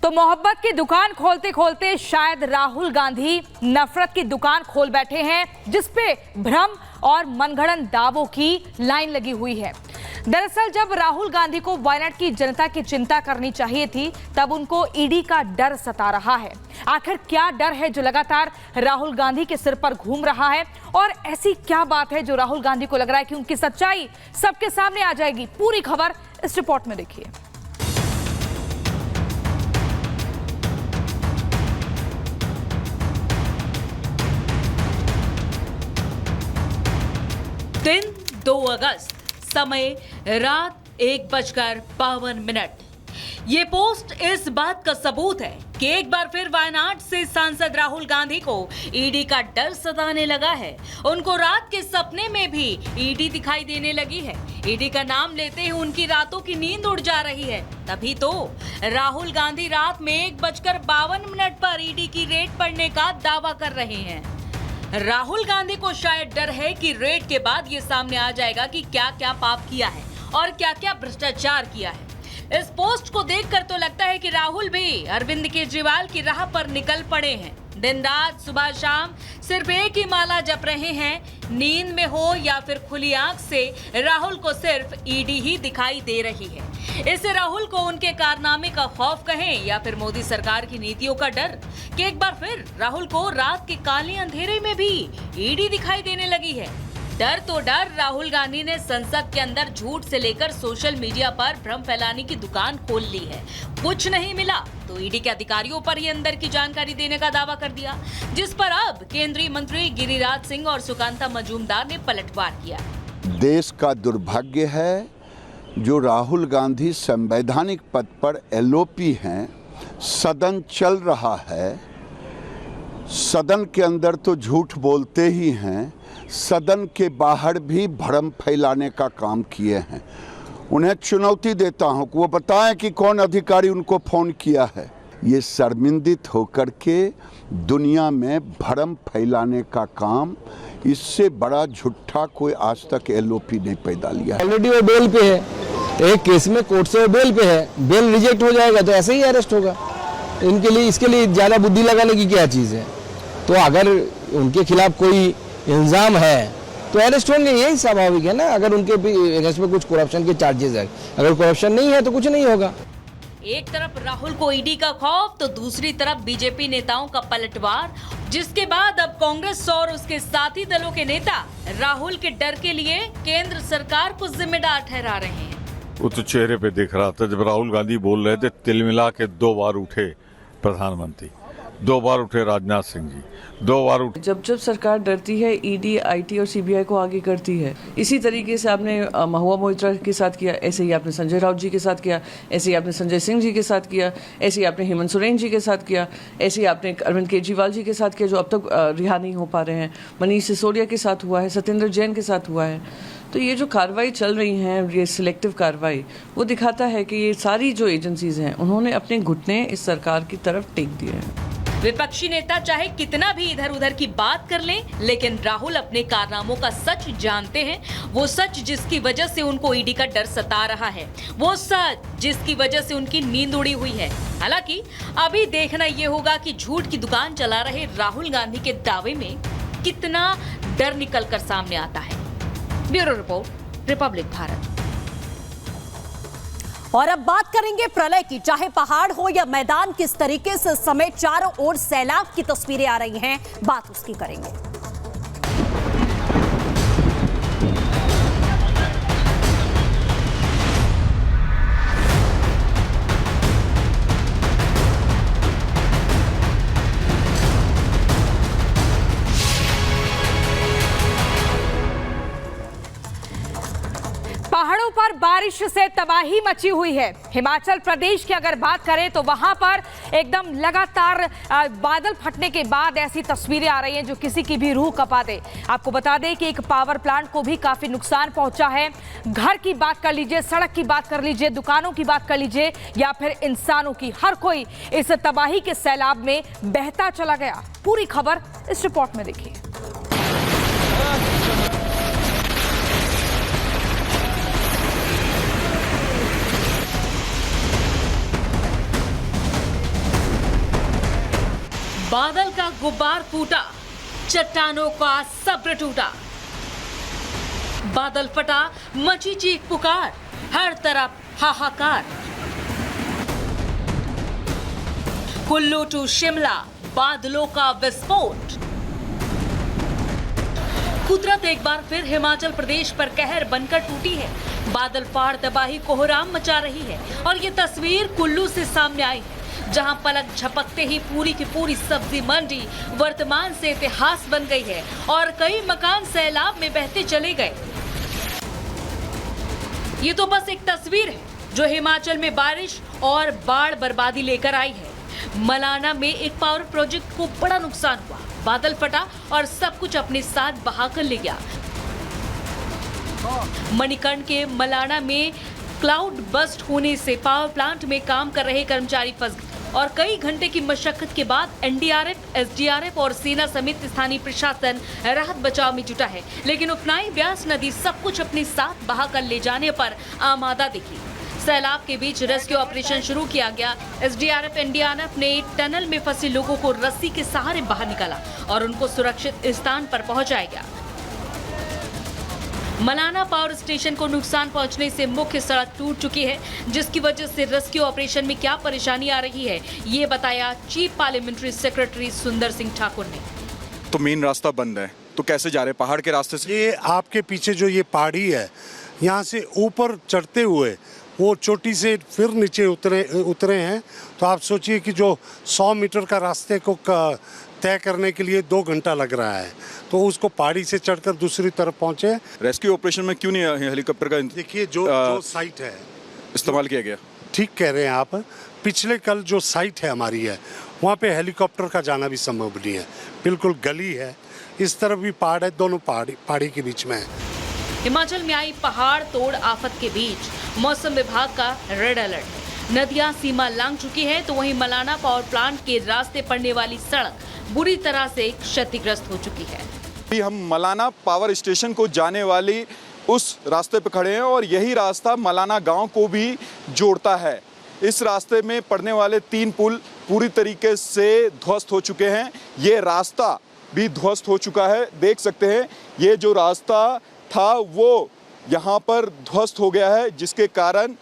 तो मोहब्बत की दुकान खोलते खोलते शायद राहुल गांधी नफरत की दुकान खोल बैठे हैं, जिसपे भ्रम और मनगढ़ंत दावों की लाइन लगी हुई है। दरअसल जब राहुल गांधी को वायनाड की जनता की चिंता करनी चाहिए थी, तब उनको ईडी का डर सता रहा है। आखिर क्या डर है जो लगातार राहुल गांधी के सिर पर घूम रहा है, और ऐसी क्या बात है जो राहुल गांधी को लग रहा है कि उनकी सच्चाई सबके सामने आ जाएगी? पूरी खबर इस रिपोर्ट में देखिए। दिन 2 अगस्त, समय रात 1:52। ये पोस्ट इस बात का सबूत है कि एक बार फिर वायनाड से सांसद राहुल गांधी को ईडी का डर सताने लगा है। उनको रात के सपने में भी ईडी दिखाई देने लगी है। ईडी का नाम लेते ही उनकी रातों की नींद उड़ जा रही है। तभी तो राहुल गांधी रात में 1:52 पर ईडी की रेड पड़ने का दावा कर रहे हैं। राहुल गांधी को शायद डर है कि रेड के बाद ये सामने आ जाएगा कि क्या क्या पाप किया है और क्या क्या भ्रष्टाचार किया है। इस पोस्ट को देखकर तो लगता है कि राहुल भी अरविंद केजरीवाल की राह पर निकल पड़े हैं। दिन रात सुबह शाम सिर्फ एक ही माला जप रहे हैं। नींद में हो या फिर खुली आंख से राहुल को सिर्फ ईडी ही दिखाई दे रही है। इससे राहुल को उनके कारनामे का खौफ कहें या फिर मोदी सरकार की नीतियों का डर कि एक बार फिर राहुल को रात के काले अंधेरे में भी ईडी दिखाई देने लगी है। डर तो डर, राहुल गांधी ने संसद के अंदर झूठ से लेकर सोशल मीडिया पर भ्रम फैलाने की दुकान खोल ली है। कुछ नहीं मिला तो ईडी के अधिकारियों पर ही अंदर की जानकारी देने का दावा कर दिया, जिस पर अब केंद्रीय मंत्री गिरिराज सिंह और सुकांता मजूमदार ने पलटवार किया। देश का दुर्भाग्य है जो राहुल गांधी संवैधानिक पद पर एलओपी हैं। सदन चल रहा है, सदन के अंदर तो झूठ बोलते ही हैं, सदन के बाहर भी भ्रम फैलाने का काम किए हैं। उन्हें चुनौती देता हूं कि वो बताएं कि कौन अधिकारी उनको फोन किया है। ये शर्मिंदित होकर के दुनिया में भ्रम फैलाने का काम, इससे बड़ा झूठा कोई आज तक एलओपी नहीं पैदा लिया। ऑलरेडी वो बेल पे है, एक केस में कोर्ट से वो बेल पे है, बेल रिजेक्ट हो जाएगा तो ऐसे ही अरेस्ट होगा। इनके लिए इसके लिए ज़्यादा बुद्धि लगाने की क्या चीज़ है? तो अगर उनके खिलाफ कोई इल्ज़ाम है तो अरेस्ट होंगे, यही स्वाभाविक है ना। अगर उनके अगेंस्ट में कुछ करप्शन के चार्जेस है, अगर करप्शन नहीं है तो कुछ नहीं होगा। एक तरफ राहुल को ईडी का खौफ तो दूसरी तरफ बीजेपी नेताओं का पलटवार, जिसके बाद अब कांग्रेस और उसके साथी दलों के नेता राहुल के डर के लिए केंद्र सरकार को जिम्मेदार ठहरा रहे हैं। वो तो चेहरे पे दिख रहा था जब राहुल गांधी बोल रहे थे, तिल मिला के 2 बार उठे प्रधानमंत्री, 2 बार उठे राजनाथ सिंह जी, 2 बार उठे। जब सरकार डरती है, ईडी, आईटी और सीबीआई को आगे करती है। इसी तरीके से आपने महुआ मोइत्रा के साथ किया, ऐसे ही आपने संजय राउत जी के साथ किया, ऐसे ही आपने संजय सिंह जी के साथ किया, ऐसे ही आपने हेमंत सोरेन जी के साथ किया, ऐसे ही आपने अरविंद केजरीवाल जी के साथ किया जो अब तक रिहा नहीं हो पा रहे हैं, मनीष सिसोदिया के साथ हुआ है, सत्येंद्र जैन के साथ हुआ है। तो ये जो कार्रवाई चल रही है, ये सिलेक्टिव कार्रवाई, वो दिखाता है कि ये सारी जो एजेंसीज हैं उन्होंने अपने घुटने इस सरकार की तरफ टेक दिए हैं। विपक्षी नेता चाहे कितना भी इधर उधर की बात कर लें, लेकिन राहुल अपने कारनामों का सच जानते हैं। वो सच जिसकी वजह से उनको ईडी का डर सता रहा है, वो सच जिसकी वजह से उनकी नींद उड़ी हुई है। हालांकि अभी देखना ये होगा कि झूठ की दुकान चला रहे राहुल गांधी के दावे में कितना डर निकल कर सामने आता है। Bureau report, Republic Bharat. और अब बात करेंगे प्रलय की। चाहे पहाड़ हो या मैदान, किस तरीके से इस समय चारों ओर सैलाब की तस्वीरें आ रही हैं, बात उसकी करेंगे। पहाड़ों पर बारिश से तबाही मची हुई है। हिमाचल प्रदेश की अगर बात करें तो वहां पर एकदम लगातार बादल फटने के बाद ऐसी तस्वीरें आ रही हैं जो किसी की भी रूह कपा दे। आपको बता दें कि एक पावर प्लांट को भी काफी नुकसान पहुंचा है। घर की बात कर लीजिए, सड़क की बात कर लीजिए, दुकानों की बात कर लीजिए या फिर इंसानों की, हर कोई इस तबाही के सैलाब में बहता चला गया। पूरी खबर इस रिपोर्ट में देखिए। बादल का गुब्बार फूटा, चट्टानों का सब्र टूटा, बादल फटा, मची चीख पुकार, हर तरफ हाहाकार। कुल्लू टू शिमला, बादलों का विस्फोट। कुदरत एक बार फिर हिमाचल प्रदेश पर कहर बनकर टूटी है। बादल फाड़ तबाही कोहराम मचा रही है और ये तस्वीर कुल्लू से सामने आई है, जहां पलक झपकते ही पूरी की पूरी सब्जी मंडी वर्तमान से इतिहास बन गई है और कई मकान सैलाब में बहते चले गए। ये तो बस एक तस्वीर है जो हिमाचल में बारिश और बाढ़ बर्बादी लेकर आई है। मलाना में एक पावर प्रोजेक्ट को बड़ा नुकसान हुआ, बादल फटा और सब कुछ अपने साथ बहाकर ले गया। मणिकर्ण के मलाना में क्लाउड बस्ट होने से पावर प्लांट में काम कर रहे कर्मचारी फंस गए और कई घंटे की मशक्कत के बाद एनडीआरएफ, एसडीआरएफ और सेना समेत स्थानीय प्रशासन राहत बचाव में जुटा है, लेकिन उफनाई ब्यास नदी सब कुछ अपने साथ बहाकर ले जाने पर आमादा दिखी। सैलाब के बीच रेस्क्यू ऑपरेशन शुरू किया गया। एसडीआरएफ, एनडीआरएफ ने टनल में फंसे लोगों को रस्सी के सहारे बाहर निकाला और उनको सुरक्षित स्थान पर पहुंचाया गया। मलाना पावर स्टेशन को नुकसान पहुंचने से मुख्य सड़क टूट चुकी है, जिसकी वजह से रेस्क्यू ऑपरेशन में क्या परेशानी आ रही है, ये बताया चीफ पार्लियामेंट्री सेक्रेटरी सुंदर सिंह ठाकुर ने। तो मेन रास्ता बंद है, तो कैसे जा रहे हैं? पहाड़ के रास्ते से? ये आपके पीछे जो ये पहाड़ी है, यहाँ से ऊपर चढ़ते हुए वो चोटी से फिर नीचे उतरे हैं, तो आप सोचिए कि जो 100 मीटर का रास्ते को तय करने के लिए 2 घंटा लग रहा है, तो उसको पहाड़ी से चढ़कर दूसरी तरफ पहुंचे। रेस्क्यू ऑपरेशन में क्यों नहीं हेलीकॉप्टर का देखिए जो साइट है इस्तेमाल किया गया? ठीक कह रहे हैं आप। पिछले कल जो साइट है हमारी है, वहाँ पे हेलीकॉप्टर का जाना भी संभव नहीं है, बिल्कुल गली है, इस तरफ भी पहाड़ है, दोनों पहाड़ी के बीच में है। हिमाचल में आई पहाड़ तोड़ आफत के बीच मौसम विभाग का रेड अलर्ट। नदियां सीमा लांघ चुकी है, तो वहीं मलाना पावर प्लांट के रास्ते पड़ने वाली सड़क बुरी तरह से क्षतिग्रस्त हो चुकी है। अभी हम मलाना पावर स्टेशन को जाने वाली उस रास्ते पर खड़े हैं और यही रास्ता मलाना गांव को भी जोड़ता है। इस रास्ते में पड़ने वाले 3 पुल पूरी तरीके से ध्वस्त हो चुके हैं। ये रास्ता भी ध्वस्त हो चुका है। देख सकते हैं ये जो रास्ता था वो यहाँ पर ध्वस्त हो गया है, जिसके कारण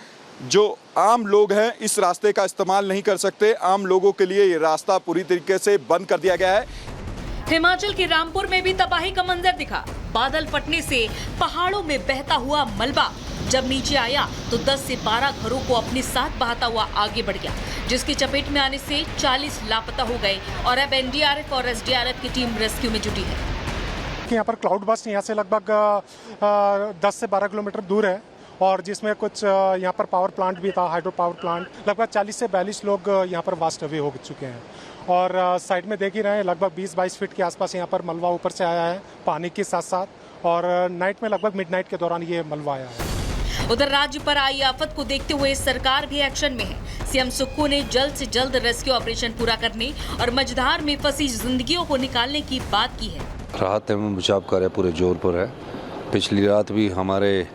जो आम लोग हैं इस रास्ते का इस्तेमाल नहीं कर सकते। आम लोगों के लिए ये रास्ता पूरी तरीके से बंद कर दिया गया है। हिमाचल के रामपुर में भी तबाही का मंजर दिखा। बादल फटने से पहाड़ों में बहता हुआ मलबा जब नीचे आया तो 10 से 12 घरों को अपने साथ बहाता हुआ आगे बढ़ गया, जिसकी चपेट में आने से 40 लापता हो गए और अब एनडीआरएफ और एसडीआरएफ की टीम रेस्क्यू में जुटी है। यहाँ पर क्लाउड बस्ट यहाँ से लगभग 10 से 12 किलोमीटर दूर है और जिसमें कुछ यहाँ पर पावर प्लांट भी था, हाइड्रो पावर प्लांट। लगभग 40 से 42 लोग यहाँ पर वास्ट अवे हो चुके हैं और साइड में देख ही रहे हैं लगभग 20-22 फीट के आसपास यहाँ पर मलबा ऊपर से आया है पानी के साथ साथ, और नाइट में लगभग मिडनाइट के दौरान ये मलबा आया है। उधर राज्य पर आई आफत को देखते हुए सरकार भी एक्शन में है। सीएम सुक्खू ने जल्द से जल्द रेस्क्यू ऑपरेशन पूरा करने और मझधार में फंसी जिंदगियों को निकालने की बात की है। राहत एवं बचाव कार्य पूरे जोर पर है। पिछली रात भी हमारे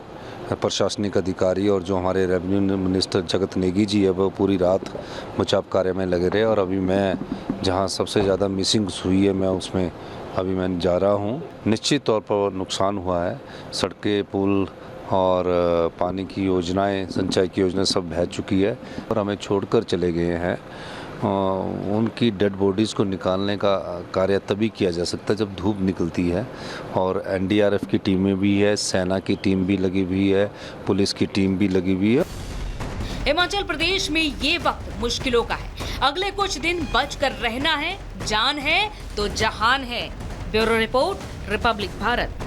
प्रशासनिक अधिकारी और जो हमारे रेवेन्यू मिनिस्टर जगत नेगी जी है वो पूरी रात बचाव कार्य में लगे रहे और अभी मैं जहां सबसे ज़्यादा मिसिंग हुई है मैं उसमें अभी मैं जा रहा हूं। निश्चित तौर पर नुकसान हुआ है, सड़कें, पुल और पानी की योजनाएं, सिंचाई की योजनाएं सब बह चुकी है और हमें छोड़कर चले गए हैं। उनकी डेड बॉडीज़ को निकालने का कार्य तभी किया जा सकता है जब धूप निकलती है और एनडीआरएफ की टीमें भी है, सेना की टीम भी लगी हुई है, पुलिस की टीम भी लगी हुई है। हिमाचल प्रदेश में ये वक्त मुश्किलों का है। अगले कुछ दिन बचकर रहना है, जान है तो जहान है। Bureau report, Republic Bharat.